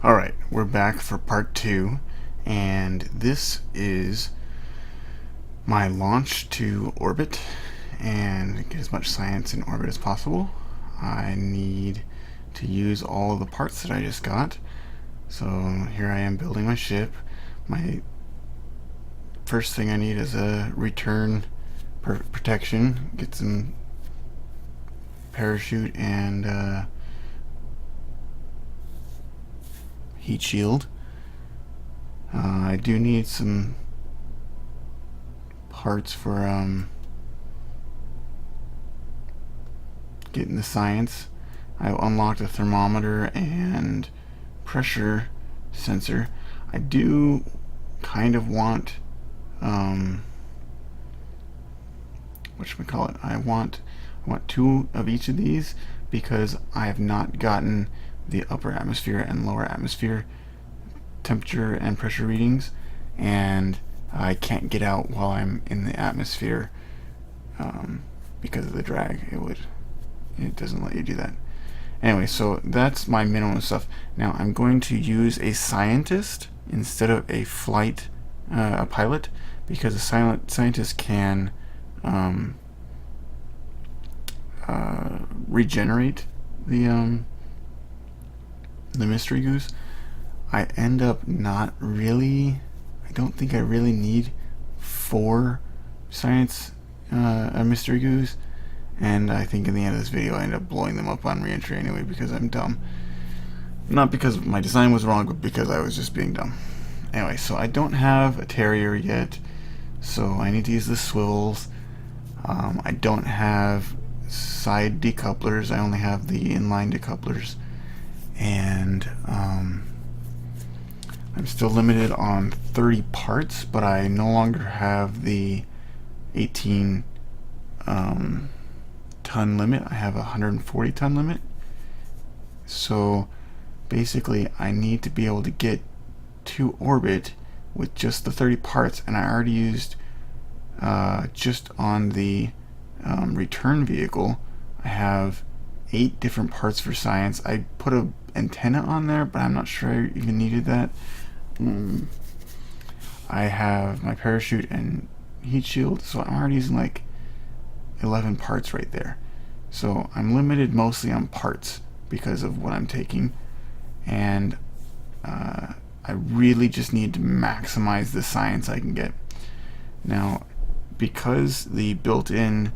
Alright, we're back for part 2, and this is my launch to orbit and get as much science in orbit as possible. I need to use all of the parts that I just got. So here I am building my ship. My first thing I need is a return protection, get some parachute and heat shield. I do need some parts for getting the science. I unlocked a thermometer and pressure sensor. I do kind of want whatchamacallit, I want 2 of each of these because I have not gotten the upper atmosphere and lower atmosphere temperature and pressure readings, and I can't get out while I'm in the atmosphere because of the drag. It doesn't let you do that. Anyway, so that's my minimum stuff. Now I'm going to use a scientist instead of a pilot, because a scientist can regenerate the mystery goose. I end up not really. I don't think I really need 4 science mystery goose, and I think in the end of this video I end up blowing them up on reentry anyway because I'm dumb. Not because my design was wrong, but because I was just being dumb. Anyway, so I don't have a Terrier yet, so I need to use the swivels. I don't have side decouplers, I only have the inline decouplers, and I'm still limited on 30 parts, but I no longer have the 18 ton limit. I have a 140 ton limit. So basically I need to be able to get to orbit with just the 30 parts, and I already used just on the return vehicle I have 8 different parts for science. I put an antenna on there, but I'm not sure I even needed that. I have my parachute and heat shield, so I'm already using like 11 parts right there. So I'm limited mostly on parts because of what I'm taking, and I really just need to maximize the science I can get. Now, because the built-in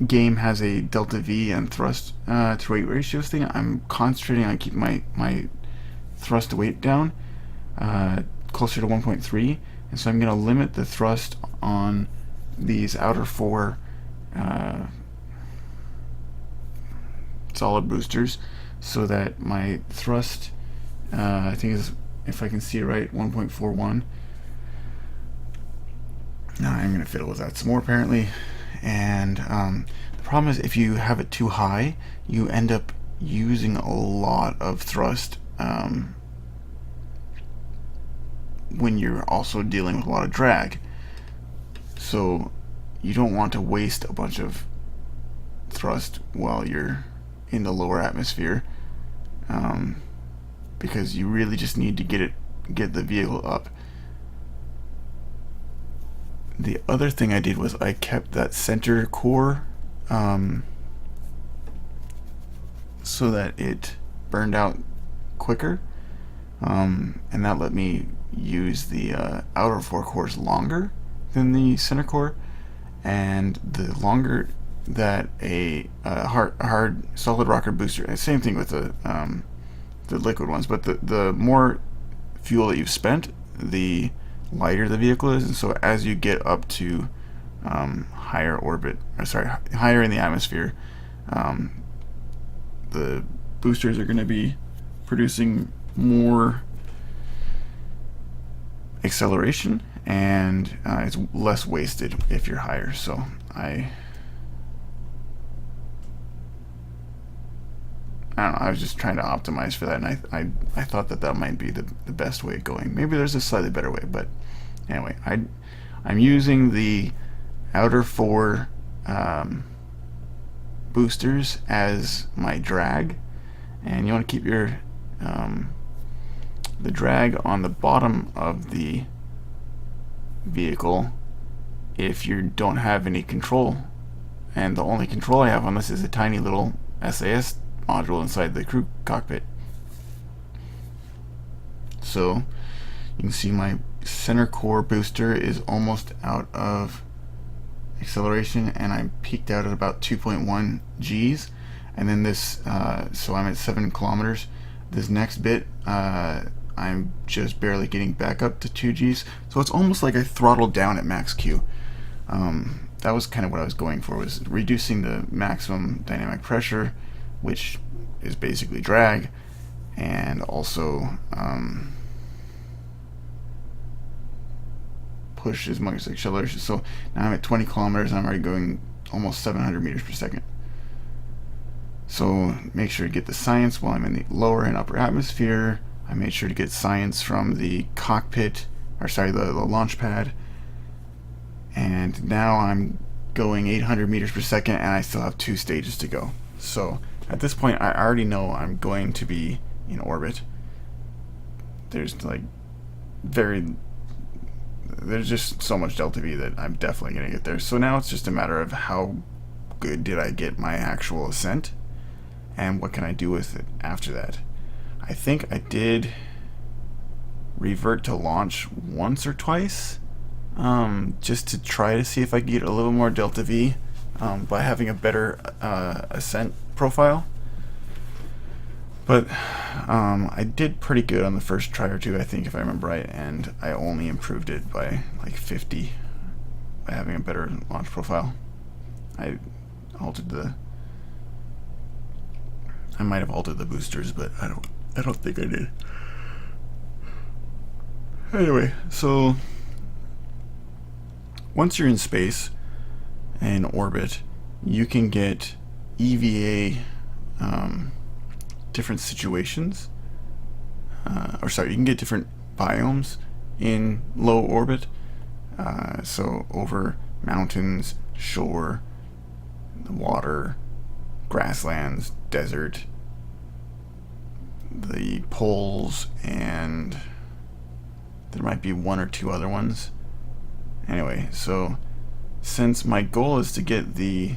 game has a delta V and thrust to weight ratios thing, I'm concentrating on keeping my thrust to weight down closer to 1.3, and so I'm going to limit the thrust on these outer 4 solid boosters, so that my thrust I think is, if I can see it right, 1.41. Now I'm going to fiddle with that some more apparently, and the problem is if you have it too high, you end up using a lot of thrust when you're also dealing with a lot of drag. So you don't want to waste a bunch of thrust while you're in the lower atmosphere, because you really just need to get the vehicle up. The other thing I did was I kept that center core so that it burned out quicker, and that let me use the outer 4 cores longer than the center core. And the longer that a hard solid rocket booster, same thing with the liquid ones, but the more fuel that you've spent, the lighter the vehicle is, and so as you get up to higher in the atmosphere, the boosters are going to be producing more acceleration, and it's less wasted if you're higher. So I don't know, I was just trying to optimize for that, and I thought that might be the best way of going. Maybe there's a slightly better way, but anyway, I'm using the outer 4 boosters as my drag, and you want to keep your the drag on the bottom of the vehicle if you don't have any control. And the only control I have on this is a tiny little SAS module inside the crew cockpit. So you can see my center core booster is almost out of acceleration, and I peaked out at about 2.1 Gs. And then this, so I'm at 7 kilometers. This next bit, I'm just barely getting back up to 2 Gs. So it's almost like I throttled down at max Q. That was kind of what I was going for, was reducing the maximum dynamic pressure, which is basically drag, and also push as much acceleration. So now I'm at 20 kilometers and I'm already going almost 700 meters per second. So make sure to get the science while I'm in the lower and upper atmosphere. I made sure to get science from the cockpit, or sorry, the launch pad. And now I'm going 800 meters per second, and I still have 2 stages to go. So at this point, I already know I'm going to be in orbit. There's just so much delta V that I'm definitely going to get there. So now it's just a matter of how good did I get my actual ascent, and what can I do with it after that. I think I did revert to launch once or twice, just to try to see if I could get a little more delta V by having a better ascent profile. But I did pretty good on the first try or two, I think, if I remember right, and I only improved it by like 50 by having a better launch profile. I might have altered the boosters, but I don't think I did. Anyway, so once you're in space and orbit, you can get EVA different situations, you can get different biomes in low orbit. So over mountains, shore, the water, grasslands, desert, the poles, and there might be 1 or 2 other ones. Anyway, so since my goal is to get the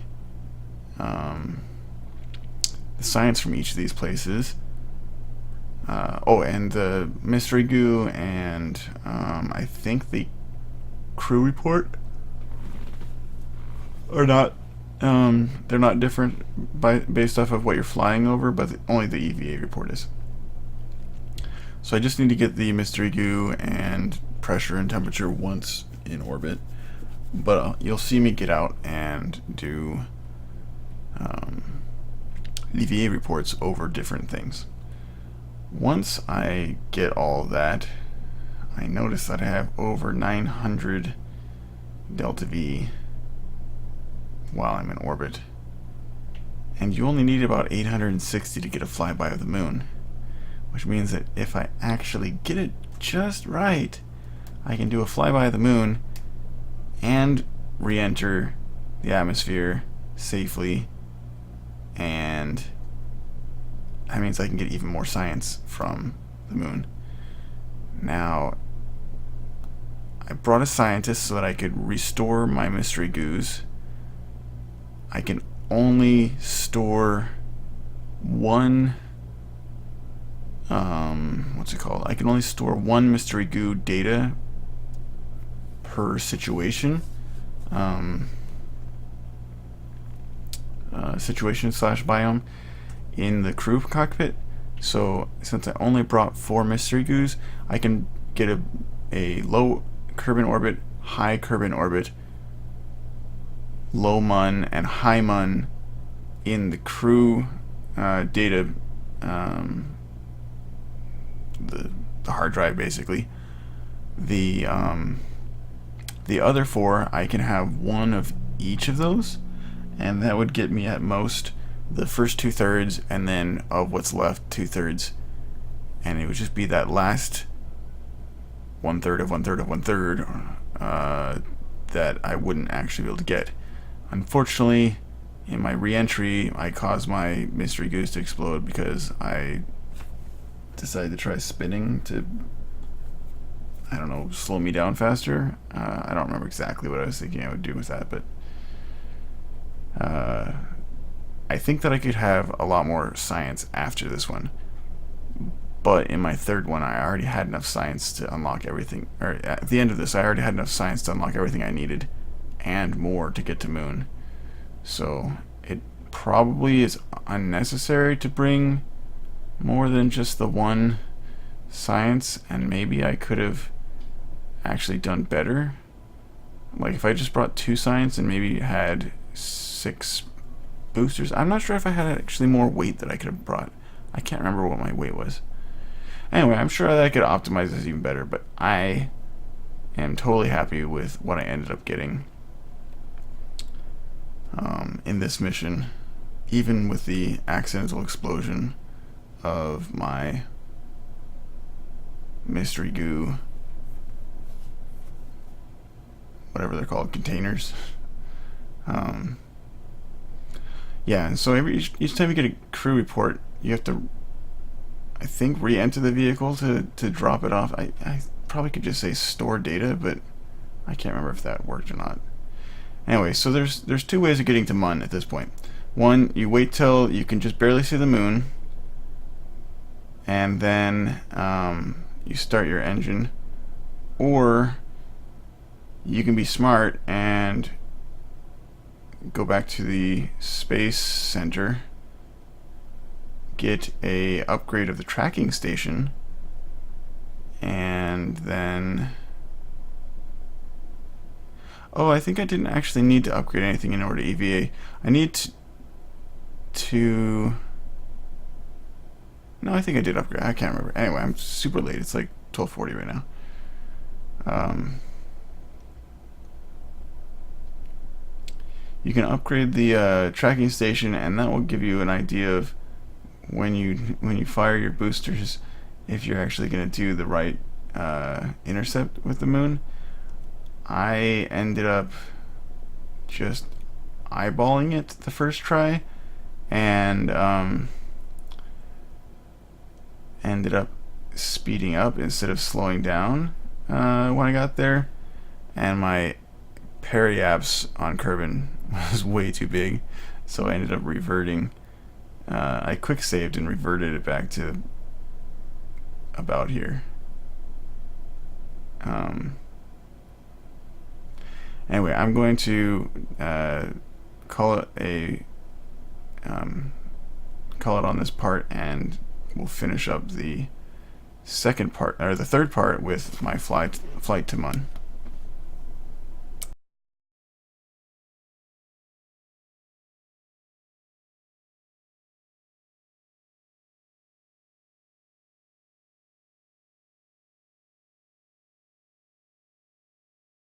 science from each of these places, and the mystery goo, and I think the crew report are not they're not different based off of what you're flying over, but only the EVA report is. So I just need to get the mystery goo and pressure and temperature once in orbit, but you'll see me get out and do EVA reports over different things. Once I get all that, I notice that I have over 900 delta V while I'm in orbit, and you only need about 860 to get a flyby of the moon, which means that if I actually get it just right, I can do a flyby of the moon and re-enter the atmosphere safely, and that means I can get even more science from the moon. Now, I brought a scientist so that I could restore my mystery goos. I can only store one I can only store 1 mystery goo data per situation. Situation/biome in the crew cockpit. So since I only brought 4 mystery goos, I can get a low Kerbin orbit, high Kerbin orbit, low mun, and high mun in the crew data, the hard drive basically. The other 4, I can have 1 of each of those, and that would get me at most the first 2/3, and then of what's left 2/3, and it would just be that last 1/3 of 1/3 of 1/3 that I wouldn't actually be able to get. Unfortunately, in my re-entry, I caused my Mystery Goose to explode because I decided to try spinning to, I don't know, slow me down faster. I don't remember exactly what I was thinking I would do with that, but I think that I could have a lot more science after this one. But in my third one, I already had enough science to unlock everything. Or at the end of this, I already had enough science to unlock everything I needed and more to get to Moon. So it probably is unnecessary to bring more than just the one science, and maybe I could have actually done better. Like if I just brought 2 science and maybe had 6 boosters. I'm not sure if I had actually more weight that I could have brought. I can't remember what my weight was. Anyway, I'm sure that I could optimize this even better, but I am totally happy with what I ended up getting in this mission, even with the accidental explosion of my mystery goo, whatever they're called, containers. Yeah, and so each time you get a crew report, you have to, I think, re-enter the vehicle to drop it off. I probably could just say store data, but I can't remember if that worked or not. Anyway, so there's 2 ways of getting to Mun at this point. One, you wait till you can just barely see the moon, and then you start your engine, or you can be smart and go back to the space center, get a upgrade of the tracking station, and then I think I didn't actually need to upgrade anything in order to EVA. I need to no, I think I did upgrade. I can't remember. Anyway, I'm super late. It's like 12:40 right now. You can upgrade the tracking station, and that will give you an idea of when you fire your boosters, if you're actually going to do the right intercept with the moon. I ended up just eyeballing it the first try, and ended up speeding up instead of slowing down when I got there, and my periapse on Kerbin was way too big, so I ended up reverting. I quick saved and reverted it back to about here. Anyway, I'm going to call it on this part, and we'll finish up the second part, or the third part, with my flight to Mun.